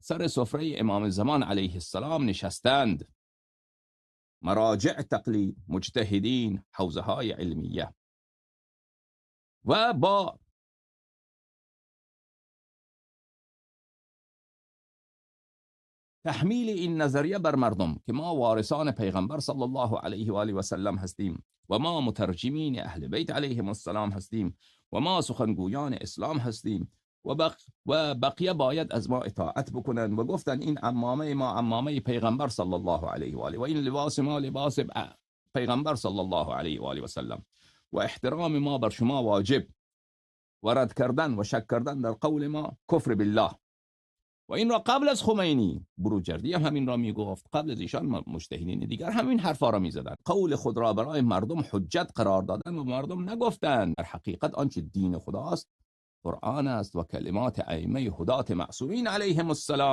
سر سفره امام زمان علیه السلام نشستند، مراجع تقلید، مجتهدین، حوزه های علمیه، و با تحمیل این نظریه بر مردم که ما وارثان پیغمبر صلی الله علیه و آله و سلم هستیم و ما مترجمین اهل بیت علیهم السلام هستیم و ما سخنگویان اسلام هستیم و بقیه باید از ما اطاعت بکنن و گفتن این عمامه ما عمامه پیغمبر صلی الله علیه و آله و این لباس ما لباس پیغمبر صلی الله علیه و آله و سلم و احترام ما بر شما واجب و رد کردن و شک کردن در قول ما کفر بالله. و این را قبل از خمینی، بروجردی هم همین را میگفت، قبل از ایشان مجتهدین دیگر همین حرفا را میزدند. قول خود را برای مردم حجت قرار دادن و مردم نگفتند. در حقیقت آنچه دین خداست قرآن است و کلمات ائمه هدات معصومین علیهم السلام.